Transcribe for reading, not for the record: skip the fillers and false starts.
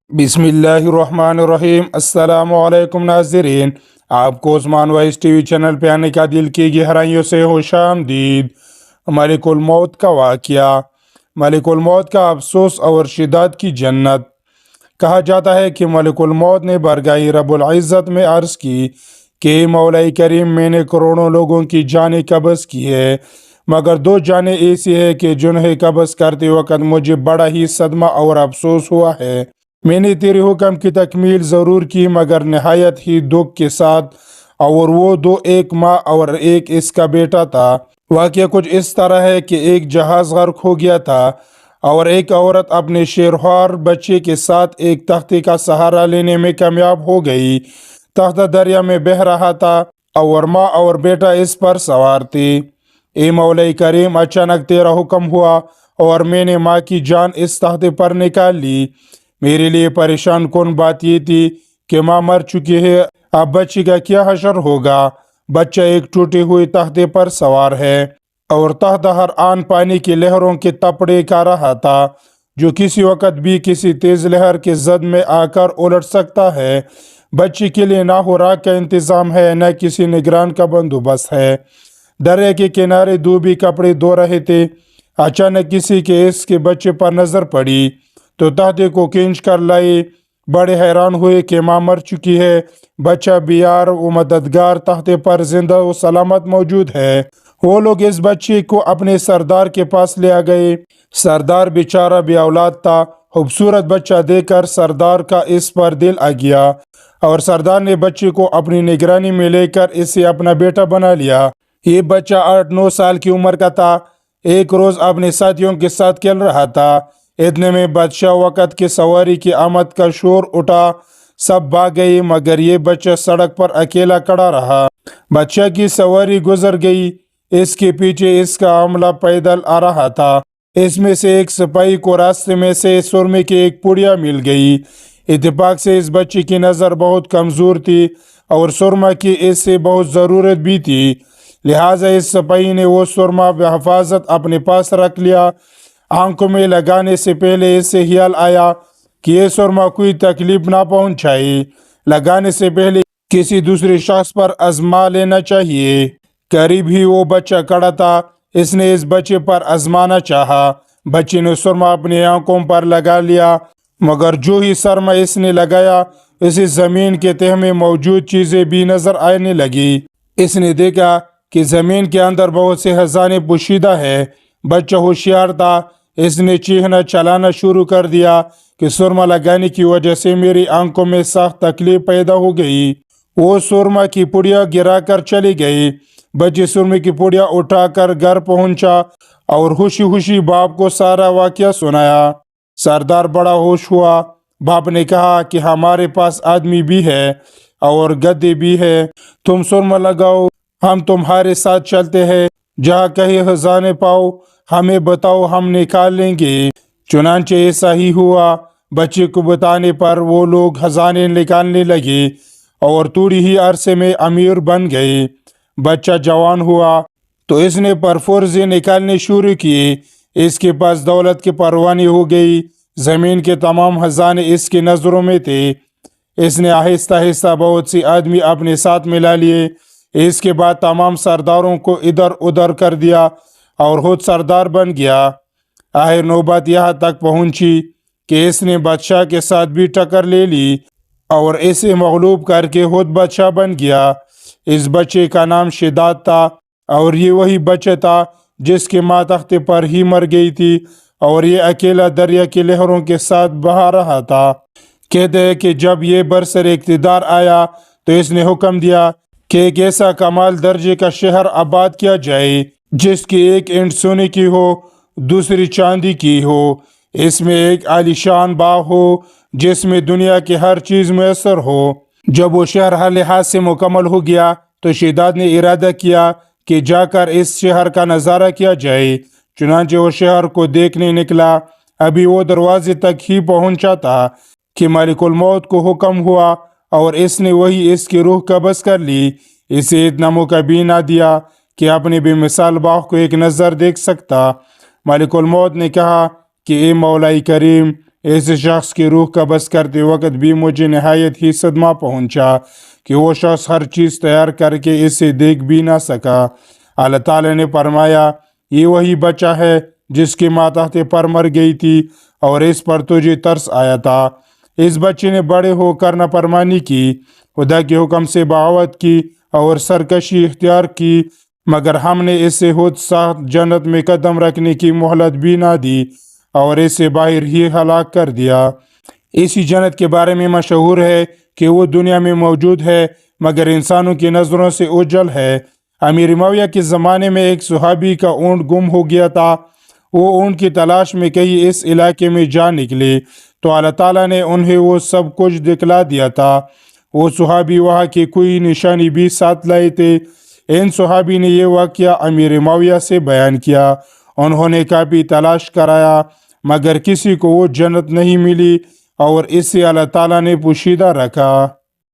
بسم اللہ الرحمن الرحیم۔ السلام علیکم ناظرین، آپ کو عثمان وائس ٹی وی چینل پہ آنے کا دل کی گہرائیوں سے خوش آمدید۔ ملک الموت کا واقعہ۔ ملک الموت کا افسوس اور شدت کی جنت۔ کہا جاتا ہے کہ ملک الموت نے بارگاہ رب العزت میں عرض کی کہ مولا کریم، میں نے کروڑوں لوگوں کی جانیں قبض کی ہے، مگر دو جانیں ایسی ہیں کہ جنہیں قبض کرتے وقت مجھے بڑا ہی صدمہ اور افسوس ہوا ہے۔ میں نے تیرے حکم کی تکمیل ضرور کی مگر نہایت ہی دکھ کے ساتھ، اور وہ دو ایک ماں اور ایک اس کا بیٹا تھا۔ واقعہ کچھ اس طرح ہے کہ ایک جہاز غرق ہو گیا تھا اور ایک عورت اپنے شیرخوار بچے کے ساتھ ایک تختے کا سہارا لینے میں کامیاب ہو گئی۔ تختہ دریا میں بہہ رہا تھا اور ماں اور بیٹا اس پر سوار تھے۔ اے مولا کریم، اچانک تیرا حکم ہوا اور میں نے ماں کی جان اس تختے پر نکال لی۔ میرے لیے پریشان کن بات یہ تھی کہ ماں مر چکی ہے، اب بچے کا کیا حشر ہوگا۔ بچہ ایک ٹوٹے ہوئے تختے پر سوار ہے اور تحت ہر آن پانی کی لہروں کے تپڑے کا رہا تھا، جو کسی وقت بھی کسی تیز لہر کے زد میں آ کر الٹ سکتا ہے۔ بچے کے لیے نہ خوراک کا انتظام ہے، نہ کسی نگران کا بندوبست ہے۔ دریا کے کنارے دھوبی کپڑے دھو رہے تھے، اچانک کسی کے اس کے بچے پر نظر پڑی تو تختے کو کھینچ کر لائے۔ بڑے حیران ہوئے کہ ماں مر چکی ہے، بچہ بیار و مددگار تختے پر زندہ و سلامت موجود ہے۔ وہ لوگ اس بچے کو اپنے سردار کے پاس لے گئے۔ سردار بیچارہ بے اولاد تھا۔ خوبصورت بچہ دیکھ کر سردار کا اس پر دل آ گیا اور سردار نے بچے کو اپنی نگرانی میں لے کر اسے اپنا بیٹا بنا لیا۔ یہ بچہ 8-9 سال کی عمر کا تھا۔ ایک روز اپنے ساتھیوں کے ساتھ کھیل رہا تھا، اتنے میں بادشاہ وقت کے سواری کی آمد کا شور اٹھا۔ سب بھاگ گئے مگر یہ بچہ سڑک پر اکیلا کھڑا رہا۔ بادشاہ کی سواری گزر گئی، اس کے پیچھے اس کا عملہ پیدل آ رہا تھا۔ اس میں سے ایک سپاہی کو راستے میں سے سرمے کی ایک پڑیا مل گئی۔ اتفاق سے اس بچے کی نظر بہت کمزور تھی اور سرما کی اس سے بہت ضرورت بھی تھی، لہٰذا اس سپاہی نے وہ سرما بحفاظت اپنے پاس رکھ لیا۔ آنکھوں میں لگانے سے پہلے اس سے خیال آیا کہ یہ سرما کوئی تکلیف نہ پہنچائے، لگانے سے پہلے کسی دوسرے شخص پر آزما لینا چاہیے۔ قریب ہی وہ بچہ کھڑا تھا، اس نے اس بچے پر آزمانا چاہا۔ بچے نے سرما اپنی آنکھوں پر لگا لیا، مگر جو ہی سرما اس نے لگایا، اسے زمین کے تہہ میں موجود چیزیں بھی نظر آنے لگی۔ اس نے دیکھا کہ زمین کے اندر بہت سے خزانے پوشیدہ ہے۔ بچہ ہوشیار تھا، اس نے چیخنا چلانا شروع کر دیا کہ سرما لگانے کی وجہ سے میری آنکھوں میں سخت تکلیف پیدا ہو گئی۔ وہ سرما کی پڑیا گرا کر چلی گئی۔ بچے سرما کی پڑیا اٹھا کر گھر پہنچا اور خوشی خوشی باپ کو سارا واقعہ سنایا۔ سردار بڑا خوش ہوا۔ باپ نے کہا کہ ہمارے پاس آدمی بھی ہے اور گدے بھی ہے، تم سرما لگاؤ، ہم تمہارے ساتھ چلتے ہیں، جہاں کہیں خزانے پاؤ ہمیں بتاؤ، ہم نکال لیں گے۔ چنانچہ ایسا ہی ہوا۔ بچے کو بتانے پر وہ لوگ خزانے نکالنے لگے اور تھوڑی ہی عرصے میں امیر بن گئے۔ بچہ جوان ہوا تو اس نے پرفرزیں نکالنے شروع کیے۔ اس کے پاس دولت کی پروانی ہو گئی، زمین کے تمام خزانے اس کی نظروں میں تھے۔ اس نے آہستہ آہستہ بہت سی آدمی اپنے ساتھ ملا لیے۔ اس کے بعد تمام سرداروں کو ادھر ادھر کر دیا اور خود سردار بن گیا۔ آخر نوبت یہاں تک پہنچی کہ اس نے بادشاہ کے ساتھ بھی ٹکر لے لی اور اسے مغلوب کر کے خود بادشاہ بن گیا۔ اس بچے کا نام شداد تھا اور یہ وہی بچہ تھا جس کی ماں تختے پر ہی مر گئی تھی اور یہ اکیلا دریا کی لہروں کے ساتھ بہا رہا تھا۔ کہتے ہیں کہ جب یہ برسر اقتدار آیا تو اس نے حکم دیا کہ ایک ایسا کمال درجے کا شہر آباد کیا جائے جس کی ایک اینٹ سونے کی ہو، دوسری چاندی کی ہو۔ اس میں ایک عالیشان باغ ہو جس میں دنیا کی ہر چیز میسر ہو۔ جب وہ شہر ہر لحاظ سے مکمل ہو گیا تو شداد نے ارادہ کیا کہ جا کر اس شہر کا نظارہ کیا جائے۔ چنانچہ وہ شہر کو دیکھنے نکلا۔ ابھی وہ دروازے تک ہی پہنچا تھا کہ ملک الموت کو حکم ہوا اور اس نے وہی اس کی روح قبض کر لی۔ اسے اتنا موقع بھی نہ دیا کہ اپنے بے مثال باغ کو ایک نظر دیکھ سکتا۔ ملک الموت نے کہا کہ اے مولا کریم، اس شخص کی روح قبض کرتے وقت بھی مجھے نہایت ہی صدمہ پہنچا کہ وہ شخص ہر چیز تیار کر کے اسے دیکھ بھی نہ سکا۔ اللہ تعالیٰ نے فرمایا، یہ وہی بچہ ہے جس کی ماں تحت پر مر گئی تھی اور اس پر تجھے ترس آیا تھا۔ اس بچے نے بڑے ہو کر نافرمانی کی، خدا کے حکم سے بغاوت کی اور سرکشی اختیار کی، مگر ہم نے اسے خود سخت جنت میں قدم رکھنے کی مہلت بھی نہ دی اور اسے باہر ہی ہلاک کر دیا۔ اسی جنت کے بارے میں مشہور ہے کہ وہ دنیا میں موجود ہے مگر انسانوں کی نظروں سے اوجھل ہے۔ امیر معاویہ کے زمانے میں ایک صحابی کا اونٹ گم ہو گیا تھا۔ وہ اونٹ کی تلاش میں کہیں اس علاقے میں جا نکلے تو اللہ تعالیٰ نے انہیں وہ سب کچھ دکھلا دیا تھا۔ وہ صحابی وہاں کی کوئی نشانی بھی ساتھ لائے تھے۔ ان صحابی نے یہ واقعہ امیر معاویہ سے بیان کیا۔ انہوں نے کافی تلاش کرایا مگر کسی کو وہ جنت نہیں ملی اور اسے اللہ تعالیٰ نے پوشیدہ رکھا۔